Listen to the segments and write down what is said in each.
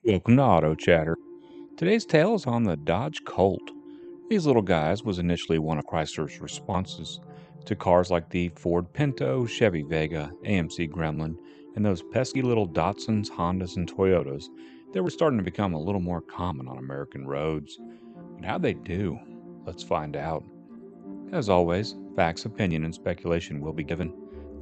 Welcome to Auto Chatter. Today's tale is on the Dodge Colt. These little guys was initially one of Chrysler's responses to cars like the Ford Pinto, Chevy Vega, AMC Gremlin, and those pesky little Datsuns, Hondas, and Toyotas that were starting to become a little more common on American roads. But how'd they do? Let's find out. As always, facts, opinion, and speculation will be given.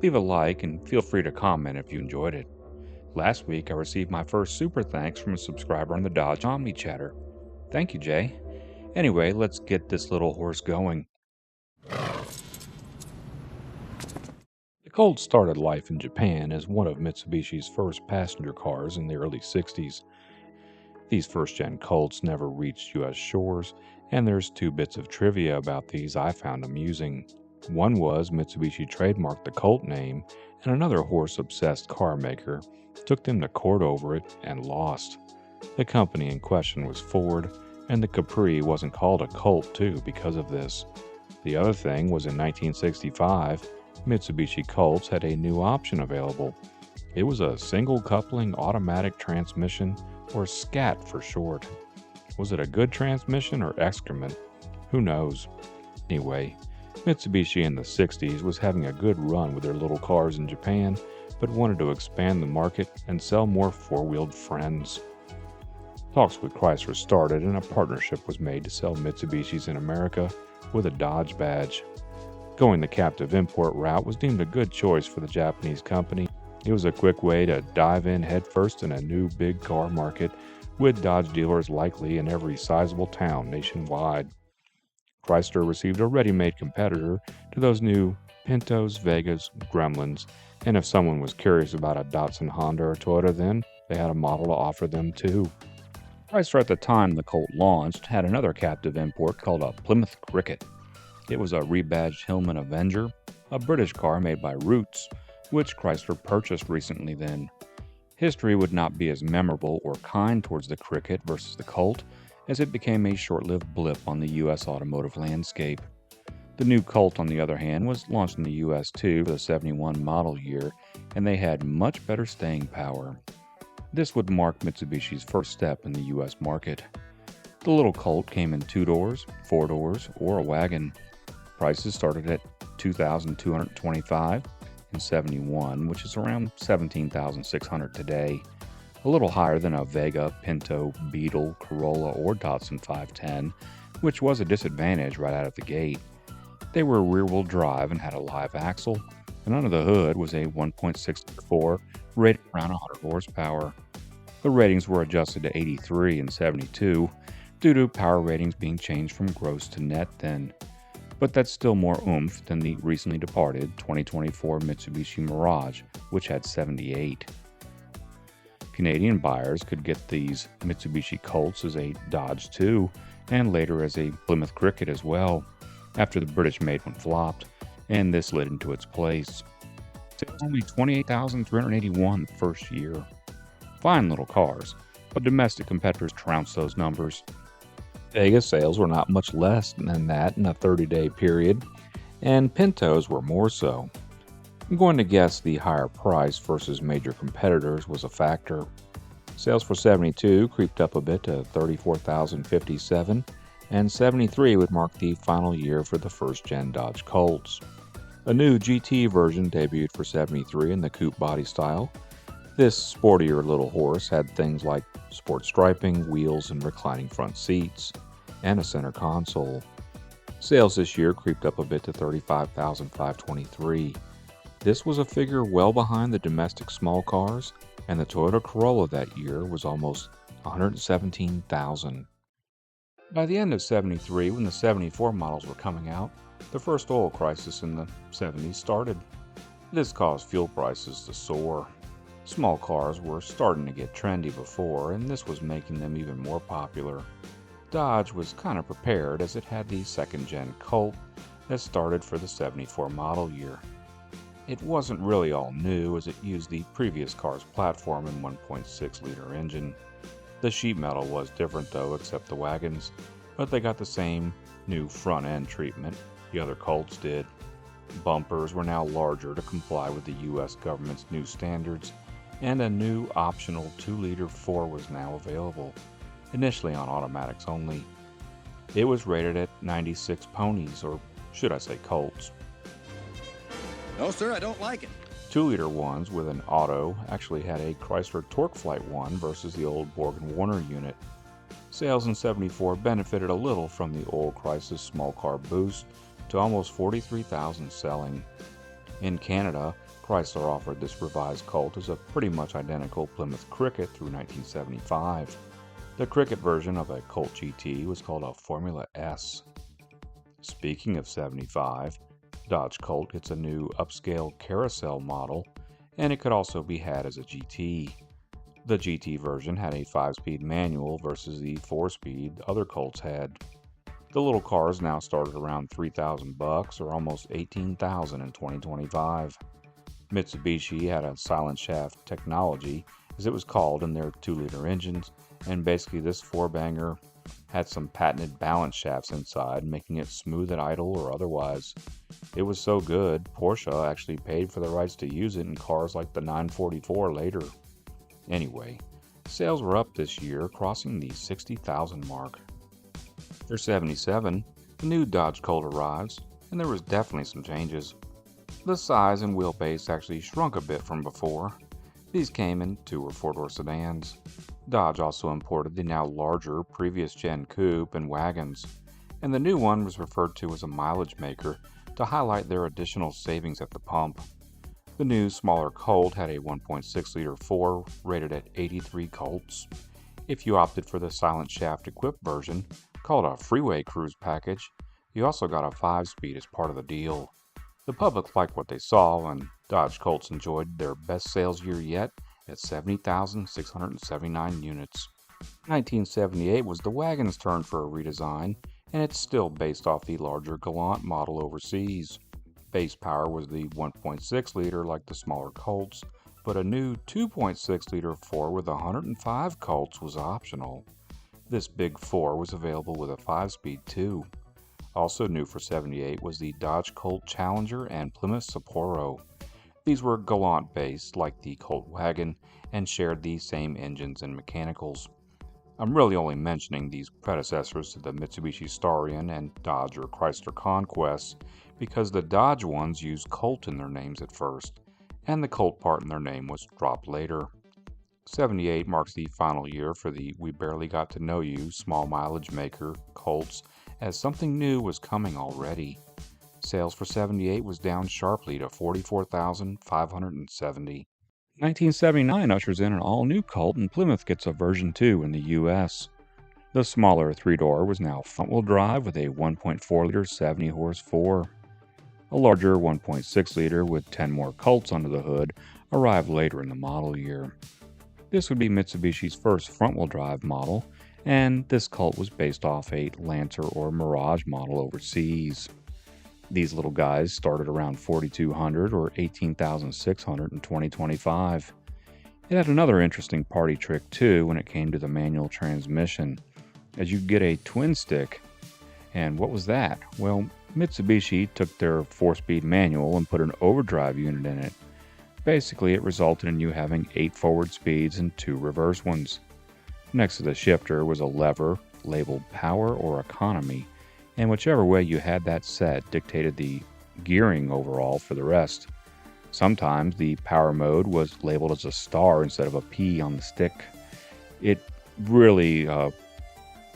Leave a like and feel free to comment if you enjoyed it. Last week, I received my first super thanks from a subscriber on the Dodge Omni Chatter. Thank you, Jay. Anyway, let's get this little horse going. The Colt started life in Japan as one of Mitsubishi's first passenger cars in the early 60s. These first-gen Colts never reached U.S. shores, and there's two bits of trivia about these I found amusing. One was Mitsubishi trademarked the Colt name, and another horse-obsessed car maker took them to court over it and lost. The company in question was Ford, and the Capri wasn't called a Colt too because of this. The other thing was in 1965, Mitsubishi Colts had a new option available. It was a single coupling automatic transmission, or SCAT for short. Was it a good transmission or excrement? Who knows? Anyway, Mitsubishi in the 60s was having a good run with their little cars in Japan, but wanted to expand the market and sell more four-wheeled friends. Talks with Chrysler started and a partnership was made to sell Mitsubishis in America with a Dodge badge. Going the captive import route was deemed a good choice for the Japanese company. It was a quick way to dive in headfirst in a new big car market, with Dodge dealers likely in every sizable town nationwide. Chrysler received a ready-made competitor to those new Pintos, Vegas, Gremlins, and if someone was curious about a Datsun, Honda, or Toyota then, they had a model to offer them too. Chrysler at the time the Colt launched had another captive import called a Plymouth Cricket. It was a rebadged Hillman Avenger, a British car made by Roots, which Chrysler purchased recently then. History would not be as memorable or kind towards the Cricket versus the Colt, as it became a short-lived blip on the U.S. automotive landscape. The new Colt, on the other hand, was launched in the U.S. too for the 71 model year, and they had much better staying power. This would mark Mitsubishi's first step in the U.S. market. The little Colt came in 2 doors, 4 doors, or a wagon. Prices started at $2,225 in 71, which is around $17,600 today. A little higher than a Vega, Pinto, Beetle, Corolla, or Datsun 510, which was a disadvantage right out of the gate. They were rear-wheel drive and had a live axle, and under the hood was a 1.64 rated around 100 horsepower. The ratings were adjusted to 83 in 72 due to power ratings being changed from gross to net then. But that's still more oomph than the recently departed 2024 Mitsubishi Mirage, which had 78. Canadian buyers could get these Mitsubishi Colts as a Dodge too, and later as a Plymouth Cricket as well, after the British-made one flopped, and this slid into its place. It was only $28,381 the first year. Fine little cars, but domestic competitors trounced those numbers. Vegas sales were not much less than that in a 30-day period, and Pintos were more so. I'm going to guess the higher price versus major competitors was a factor. Sales for 72 creeped up a bit to $34,057, and 73 would mark the final year for the first-gen Dodge Colts. A new GT version debuted for 73 in the coupe body style. This sportier little horse had things like sport striping, wheels, and reclining front seats, and a center console. Sales this year creeped up a bit to $35,523. This was a figure well behind the domestic small cars, and the Toyota Corolla that year was almost $117,000. By the end of 73, when the 74 models were coming out, the first oil crisis in the 70s started. This caused fuel prices to soar. Small cars were starting to get trendy before, and this was making them even more popular. Dodge was kind of prepared as it had the second-gen Colt that started for the 74 model year. It wasn't really all new as it used the previous car's platform and 1.6-liter engine. The sheet metal was different though, except the wagons, but they got the same new front-end treatment the other Colts did. Bumpers were now larger to comply with the U.S. government's new standards, and a new optional 2-liter 4 was now available, initially on automatics only. It was rated at 96 ponies, or should I say colts. No, sir, I don't like it. 2-liter ones with an auto actually had a Chrysler Torque Flight 1 versus the old Borg and Warner unit. Sales in '74 benefited a little from the old Chrysler small car boost to almost 43,000 selling. In Canada, Chrysler offered this revised Colt as a pretty much identical Plymouth Cricket through 1975. The Cricket version of a Colt GT was called a Formula S. Speaking of '75, Dodge Colt gets a new upscale carousel model, and it could also be had as a GT. The GT version had a 5-speed manual versus the 4-speed other Colts had. The little cars now started around $3,000 or almost $18,000 in 2025. Mitsubishi had a silent shaft technology, as it was called, in their 2-liter engines, and basically this 4-banger had some patented balance shafts inside, making it smooth at idle or otherwise. It was so good, Porsche actually paid for the rights to use it in cars like the 944 later. Anyway, sales were up this year, crossing the 60,000 mark. For '77, the new Dodge Colt arrives, and there was definitely some changes. The size and wheelbase actually shrunk a bit from before. These came in 2 or 4-door sedans. Dodge also imported the now larger previous gen coupe and wagons, and the new one was referred to as a mileage maker to highlight their additional savings at the pump. The new smaller Colt had a 1.6-liter 4 rated at 83 colts. If you opted for the silent shaft equipped version, called a freeway cruise package, you also got a 5-speed as part of the deal. The public liked what they saw, and Dodge Colts enjoyed their best sales year yet at 70,679 units. 1978 was the wagon's turn for a redesign, and it's still based off the larger Galant model overseas. Base power was the 1.6-liter like the smaller Colts, but a new 2.6-liter 4 with 105 colts was optional. This big 4 was available with a 5-speed too. Also new for '78 was the Dodge Colt Challenger and Plymouth Sapporo. These were Galant based like the Colt wagon and shared the same engines and mechanicals. I'm really only mentioning these predecessors to the Mitsubishi Starion and Dodge or Chrysler Conquests because the Dodge ones used Colt in their names at first, and the Colt part in their name was dropped later. '78 marks the final year for the We Barely Got to Know You small mileage maker, Colts, as something new was coming already. Sales for '78 was down sharply to 44,570. 1979 ushers in an all-new Colt, and Plymouth gets a version 2 in the U.S. The smaller 3-door was now front-wheel drive with a 1.4-liter 70-horse 4. A larger 1.6-liter with 10 more Colts under the hood arrived later in the model year. This would be Mitsubishi's first front-wheel drive model, and this Colt was based off a Lancer or Mirage model overseas. These little guys started around 4,200 or 18,600 in 2025. It had another interesting party trick too when it came to the manual transmission, as you get a twin stick. And what was that? Well, Mitsubishi took their 4-speed manual and put an overdrive unit in it. Basically, it resulted in you having 8 forward speeds and 2 reverse ones. Next to the shifter was a lever labeled power or economy, and whichever way you had that set dictated the gearing overall for the rest. Sometimes the power mode was labeled as a star instead of a P on the stick. It really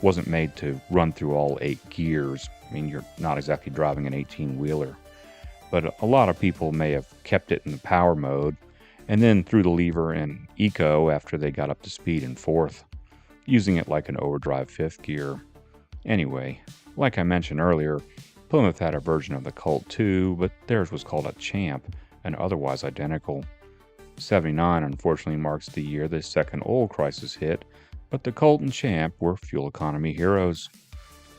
wasn't made to run through all 8 gears. I mean, you're not exactly driving an 18-wheeler. But a lot of people may have kept it in the power mode and then threw the lever in eco after they got up to speed in 4th, using it like an overdrive 5th gear. Anyway, like I mentioned earlier, Plymouth had a version of the Colt too, but theirs was called a Champ and otherwise identical. '79 unfortunately marks the year the second oil crisis hit, but the Colt and Champ were fuel economy heroes.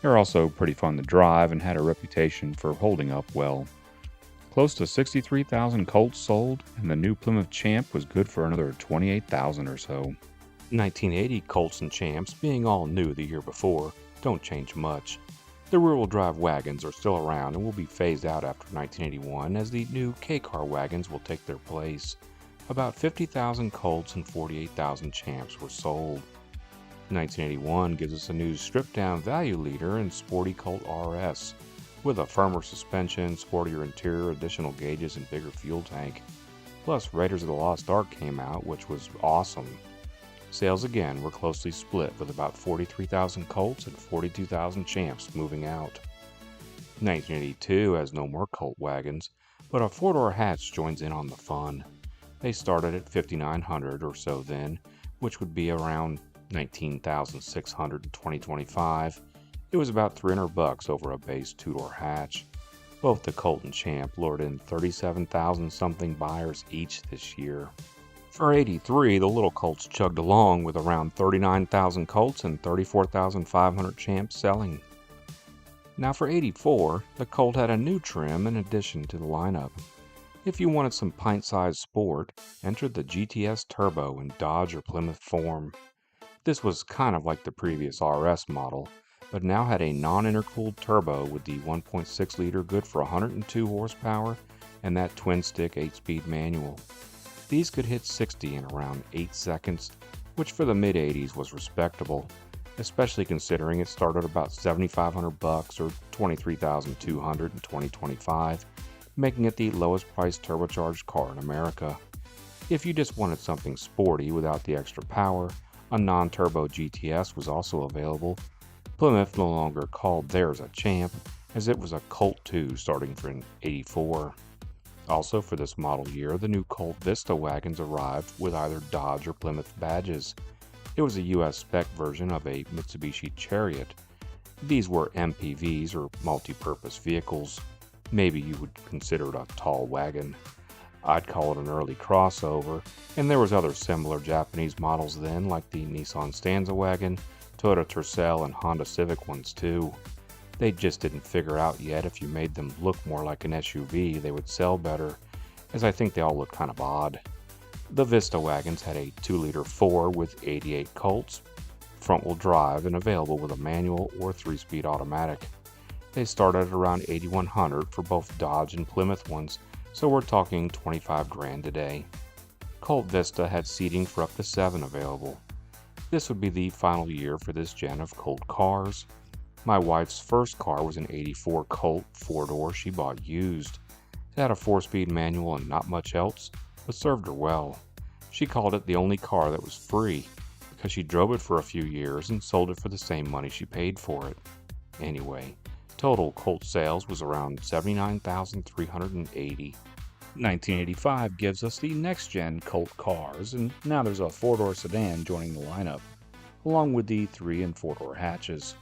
They're also pretty fun to drive and had a reputation for holding up well. Close to 63,000 Colts sold, and the new Plymouth Champ was good for another 28,000 or so. 1980 Colts and Champs, being all new the year before, don't change much. The rear-wheel drive wagons are still around and will be phased out after 1981 as the new K-car wagons will take their place. About 50,000 Colts and 48,000 Champs were sold. 1981 gives us a new stripped-down value leader in sporty Colt RS, with a firmer suspension, sportier interior, additional gauges, and bigger fuel tank. Plus, Raiders of the Lost Ark came out, which was awesome. Sales again were closely split, with about 43,000 Colts and 42,000 Champs moving out. 1982 has no more Colt wagons, but a four-door hatch joins in on the fun. They started at $5,900 or so then, which would be around $19,600 in 2025. It was about $300 over a base two-door hatch. Both the Colt and Champ lured in 37,000 something buyers each this year. For 83, the little Colts chugged along with around 39,000 Colts and 34,500 Champs selling. Now for 84, the Colt had a new trim in addition to the lineup. If you wanted some pint-sized sport, enter the GTS Turbo in Dodge or Plymouth form. This was kind of like the previous RS model, but now had a non-intercooled turbo with the 1.6-liter good for 102 horsepower and that twin-stick 8-speed manual. These could hit 60 in around 8 seconds, which for the mid-80s was respectable, especially considering it started about $7,500 or $23,200 in 2025, making it the lowest priced turbocharged car in America. If you just wanted something sporty without the extra power, a non-turbo GTS was also available. Plymouth no longer called theirs a Champ, as it was a Colt 2 starting from '84. Also for this model year, the new Colt Vista wagons arrived with either Dodge or Plymouth badges. It was a US spec version of a Mitsubishi Chariot. These were MPVs or multi-purpose vehicles. Maybe you would consider it a tall wagon. I'd call it an early crossover, and there was other similar Japanese models then, like the Nissan Stanza wagon, Toyota Tercel, and Honda Civic ones too. They just didn't figure out yet if you made them look more like an SUV, they would sell better, as I think they all look kind of odd. The Vista wagons had a 2-liter 4 with 88 Colts, front-wheel drive, and available with a manual or 3-speed automatic. They started at around $8,100 for both Dodge and Plymouth ones, so we're talking $25,000 today. Colt Vista had seating for up to 7 available. This would be the final year for this gen of Colt cars. My wife's first car was an '84 Colt 4-door she bought used. It had a 4-speed manual and not much else, but served her well. She called it the only car that was free, because she drove it for a few years and sold it for the same money she paid for it. Anyway, total Colt sales was around 79,380. 1985 gives us the next-gen Colt cars, and now there's a 4-door sedan joining the lineup, along with the 3- and 4-door hatches.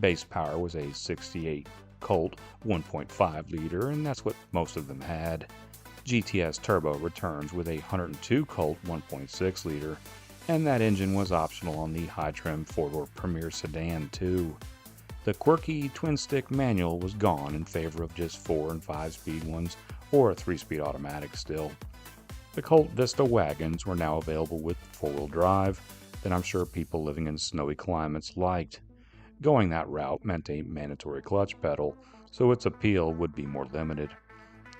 Base power was a 68 Colt 1.5-liter, and that's what most of them had. GTS Turbo returns with a 102 Colt 1.6-liter, and that engine was optional on the high-trim 4-door Premier sedan too. The quirky twin-stick manual was gone in favor of just 4- and 5-speed ones, or a 3-speed automatic still. The Colt Vista wagons were now available with 4-wheel drive that I'm sure people living in snowy climates liked. Going that route meant a mandatory clutch pedal, so its appeal would be more limited.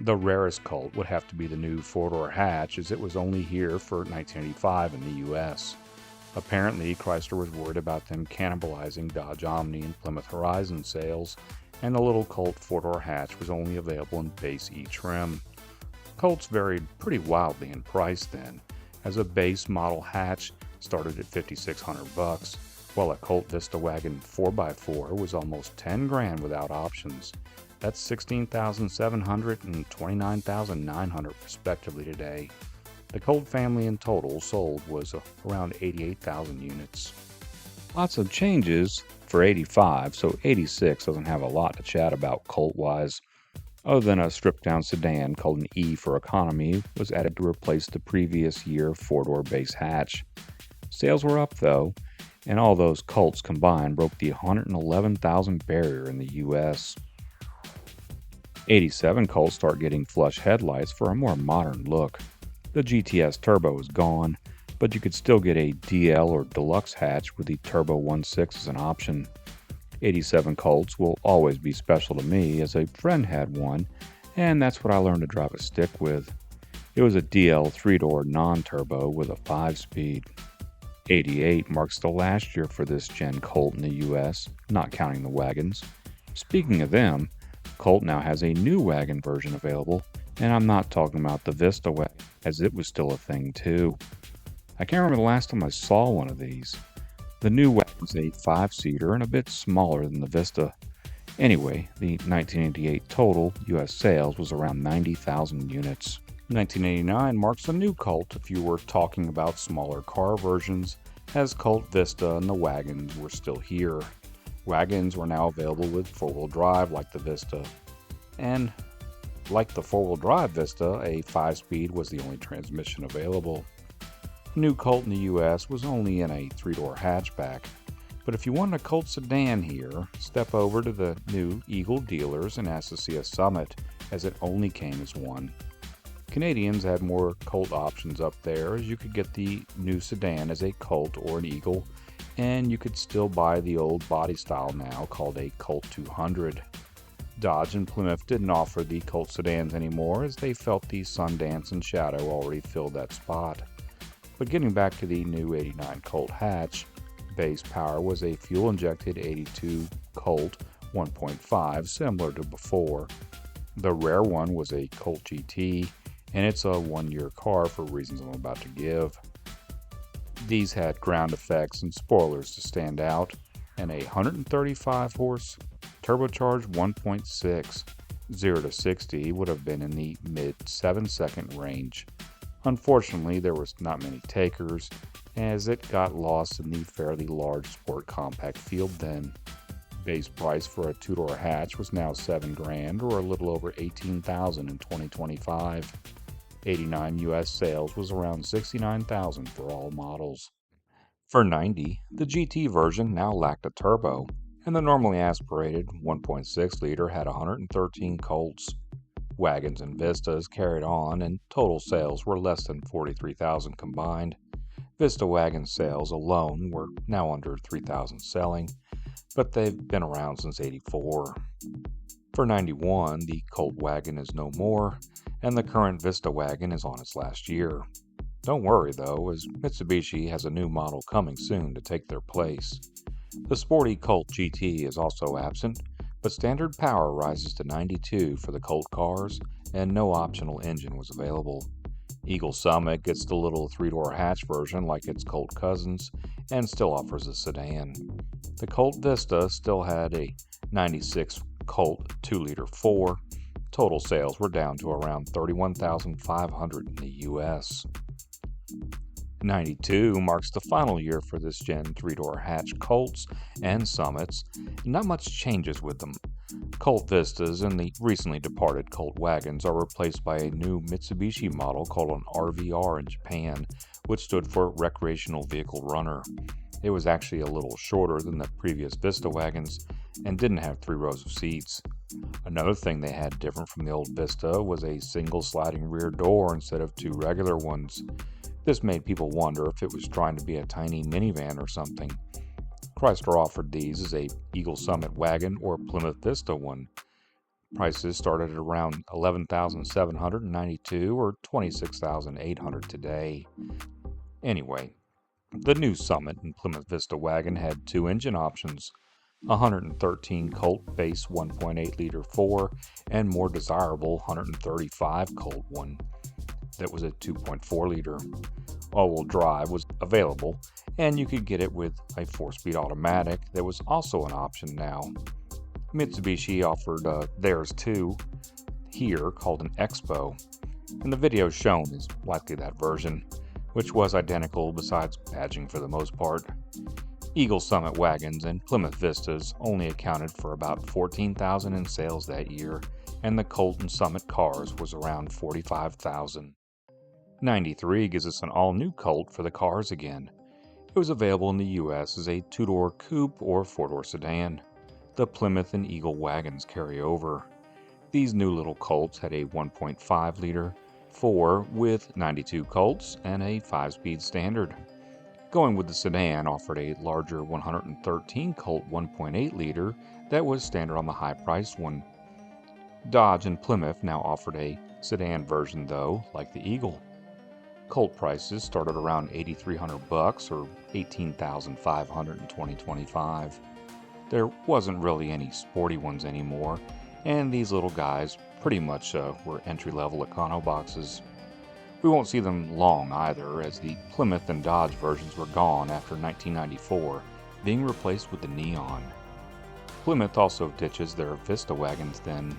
The rarest Colt would have to be the new 4-door hatch, as it was only here for 1985 in the US. Apparently, Chrysler was worried about them cannibalizing Dodge Omni and Plymouth Horizon sales, and the little Colt 4-door hatch was only available in base E trim. Colts varied pretty wildly in price then, as a base model hatch started at $5,600, while a Colt Vista Wagon 4x4 was almost $10,000 without options. That's $16,700 and $29,900 respectively today. The Colt family in total sold was around 88,000 units. Lots of changes for 85, so 86 doesn't have a lot to chat about Colt-wise, other than a stripped-down sedan called an E for economy was added to replace the previous year 4-door base hatch. Sales were up though, and all those Colts combined broke the 111,000 barrier in the US. 87 Colts start getting flush headlights for a more modern look. The GTS Turbo is gone, but you could still get a DL or Deluxe hatch with the Turbo 1.6 as an option. 87 Colts will always be special to me, as a friend had one, and that's what I learned to drive a stick with. It was a DL 3-door non-turbo with a 5-speed. 88 marks the last year for this Gen Colt in the US, not counting the wagons. Speaking of them, Colt now has a new wagon version available, and I'm not talking about the Vista Wagon, as it was still a thing too. I can't remember the last time I saw one of these. The new wagon's a 5-seater and a bit smaller than the Vista. Anyway, the 1988 total US sales was around 90,000 units. 1989 marks a new Colt if you were talking about smaller car versions, as Colt Vista and the wagons were still here. Wagons were now available with four-wheel drive like the Vista. And like the four-wheel drive Vista, a 5-speed was the only transmission available. The new Colt in the US was only in a 3-door hatchback. But if you want a Colt sedan here, step over to the new Eagle dealers and ask to see a Summit, as it only came as one. Canadians had more Colt options up there, as you could get the new sedan as a Colt or an Eagle, and you could still buy the old body style now called a Colt 200. Dodge and Plymouth didn't offer the Colt sedans anymore, as they felt the Sundance and Shadow already filled that spot. But getting back to the new 89 Colt hatch, base power was a fuel-injected 82 Colt 1.5, similar to before. The rare one was a Colt GT, and it's a 1-year car for reasons I'm about to give. These had ground effects and spoilers to stand out, and a 135-horse turbocharged 1.6. 0 to 60 would have been in the mid-7-second range. Unfortunately, there was not many takers, as it got lost in the fairly large sport compact field then. Base price for a 2-door hatch was now $7,000, or a little over $18,000 in 2025. 89 US sales was around $69,000 for all models. For 90, the GT version now lacked a turbo, and the normally aspirated 1.6-liter had 113 Colts. Wagons and Vistas carried on, and total sales were less than 43,000 combined. Vista wagon sales alone were now under 3,000 selling, but they've been around since '84. For 91, the Colt wagon is no more, and the current Vista wagon is on its last year. Don't worry though, as Mitsubishi has a new model coming soon to take their place. The sporty Colt GT is also absent, but standard power rises to 92 for the Colt cars, and no optional engine was available. Eagle Summit gets the little 3-door hatch version like its Colt cousins, and still offers a sedan. The Colt Vista still had a 96 Colt 2-liter 4. Total sales were down to around 31,500 in the US. 92 marks the final year for this Gen 3-door hatch Colts and Summits. Not much changes with them. Colt Vistas and the recently departed Colt wagons are replaced by a new Mitsubishi model called an RVR in Japan, which stood for Recreational Vehicle Runner. It was actually a little shorter than the previous Vista wagons and didn't have 3 rows of seats. Another thing they had different from the old Vista was a single sliding rear door instead of 2 regular ones. This made people wonder if it was trying to be a tiny minivan or something. Chrysler offered these as a Eagle Summit wagon or Plymouth Vista one. Prices started at around $11,792 or $26,800 today. Anyway, the new Summit and Plymouth Vista wagon had 2 engine options, 113 Colt base 1.8-liter 4 and more desirable 135 Colt one that was a 2.4-liter. All-wheel drive was available, and you could get it with a 4-speed automatic that was also an option now. Mitsubishi offered theirs too, here called an Expo, and the video shown is likely that version, which was identical besides badging for the most part. Eagle Summit wagons and Plymouth Vistas only accounted for about 14,000 in sales that year, and the Colt and Summit cars was around 45,000. 93 gives us an all-new Colt for the cars again. It was available in the US as a 2-door coupe or 4-door sedan. The Plymouth and Eagle wagons carry over. These new little Colts had a 1.5-liter 4 with 92 Colts and a 5-speed standard. Going with the sedan offered a larger 113 Colt 1.8-liter that was standard on the high-priced one. Dodge and Plymouth now offered a sedan version though, like the Eagle. Colt prices started around $8,300 or $18,500 in 2025. There wasn't really any sporty ones anymore, and these little guys pretty much were entry-level econo boxes. We won't see them long either, as the Plymouth and Dodge versions were gone after 1994, being replaced with the Neon. Plymouth also ditches their Vista wagons then.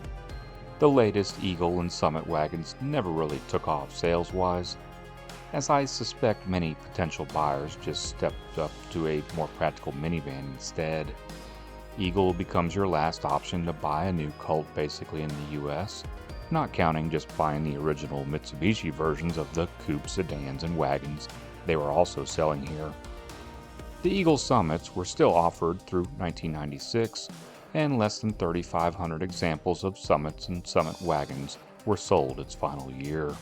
The latest Eagle and Summit wagons never really took off sales-wise, as I suspect many potential buyers just stepped up to a more practical minivan instead. Eagle becomes your last option to buy a new Colt basically in the US, not counting just buying the original Mitsubishi versions of the coupe sedans and wagons they were also selling here. The Eagle Summits were still offered through 1996, and less than 3,500 examples of Summits and Summit wagons were sold its final year.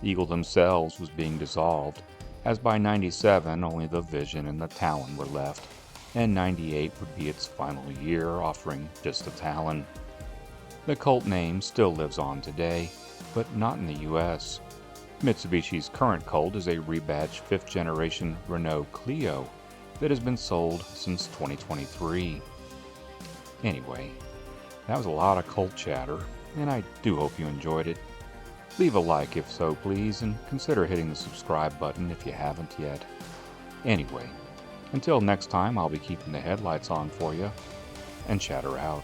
The Eagle themselves was being dissolved, as by 97 only the Vision and the Talon were left, and 98 would be its final year, offering just the Talon. The Colt name still lives on today, but not in the US. Mitsubishi's current Colt is a rebadged 5th generation Renault Clio that has been sold since 2023. Anyway, that was a lot of Colt chatter, and I do hope you enjoyed it. Leave a like if so please, and consider hitting the subscribe button if you haven't yet. Anyway, until next time, I'll be keeping the headlights on for you, and chatter out.